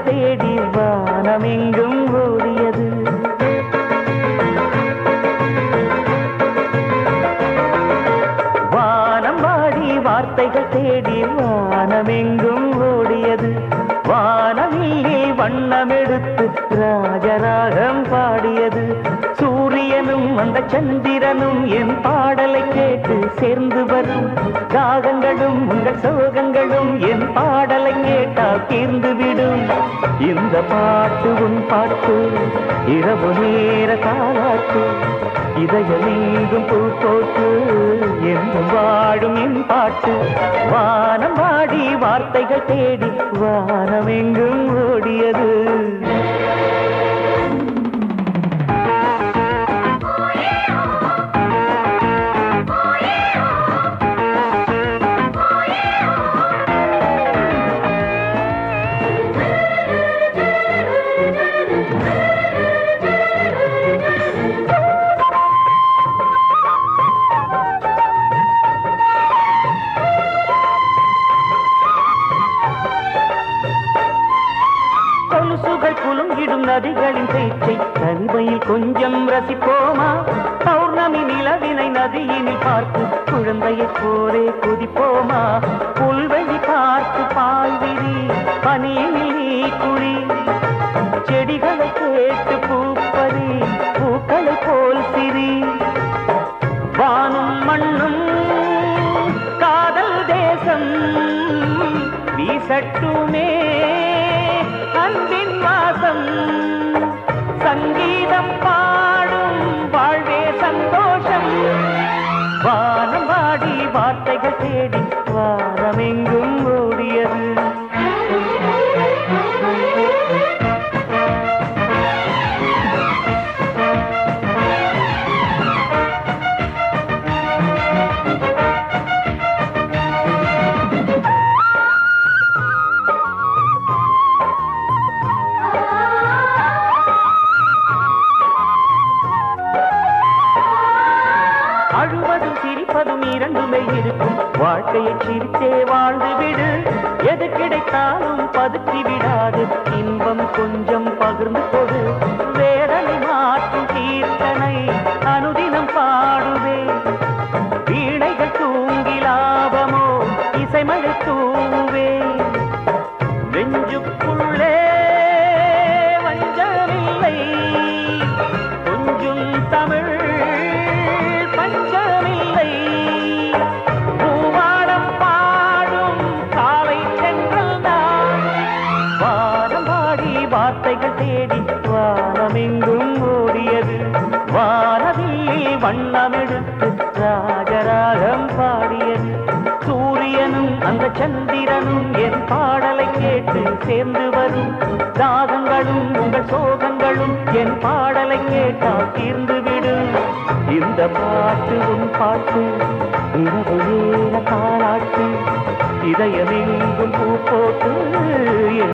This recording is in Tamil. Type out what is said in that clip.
தேடி வானமெங்கும் ஓடியது. வானம் வாடி வார்த்தைகள் தேடி வானமெங்கும் ஓடியது. வானவில்லே வண்ணமெடுத்து ராஜராகம் பாடியது. சூரியனும் அந்த சந்திரனும் என் பாடலை கேட்டு சேர்ந்து வரும். ராகங்களும் உங்கள் சோகங்களும் என் பாடலை கேட்டால் தீர்ந்துவிடும். இந்த பாட்டு உன் பாட்டு, இரவு நேர தாலாட்டு, இதயமெங்கும் பூ போட்டு என்றும் வாழும் என் பாட்டு. வானம் வாடி வார்த்தைகள் தேடி வானமெங்கும் ஓடியது. கொலுசுகள் குலுங்கிடும் நதிகளின் பேச்சை தனிமையில் கொஞ்சம் ரசிப்போமா? பௌர்ணமி நிலவினை நதியினில் பார்த்து குழந்தையை போரே குதிப்போமா? புல்வெளி பார்த்து பாய்விரி, பனியினில் நீ குழி, செடிகளை கேட்டு பூப்பறி, பூக்களை போல் சிரி. வானும் மண்ணும் காதல் தேசம் வீசட்டுமே அன்பின் வாசம். சங்கீதம் பாடும் வாழ்வே சந்தோஷம். வானம் வாடி வார்த்தைகள் தேடி வானமெங்கும் ஓடியது. அழுவதும் சிரிப்பதும் இரண்டுமே இருக்கும். வாழ்க்கையை சிரித்தே வாழ்ந்து விடு. எது கிடைத்தாலும் பதுக்கி விடாது. இன்பம் கொஞ்சம் பகிர்ந்து கொடு. வேதனை மாற்றும் கீர்த்தனை அனுதினம் பாடுவே. வீணைகள் தூங்கி லாபமோ இசைமழை தூவே. நெஞ்சுக்குள்ளே வஞ்சமில்லை, கொஞ்சம் தமிழ் பஞ்சமில்லை. பூவாடம் பாடும் காலை சென்றல் நான். வானம் பாடி வார்த்தைகள் தேடி வானமெங்கும் ஓடியது. வானவில் வண்ணமெடுத்து ராஜராகம் பாடியது. சூரியனும் அந்த சந்திரனும் என் பாடலை கேட்டு சேர்ந்து வரும். தாகங்களும் உங்கள் சோகங்களும் என் பாடலை கேட்டால் தீர்ந்துவிடும். இந்த பாட்டு உன் பாட்டு, இரவு நேர தாலாட்டு, இதயமெங்கும் பூ போட்டு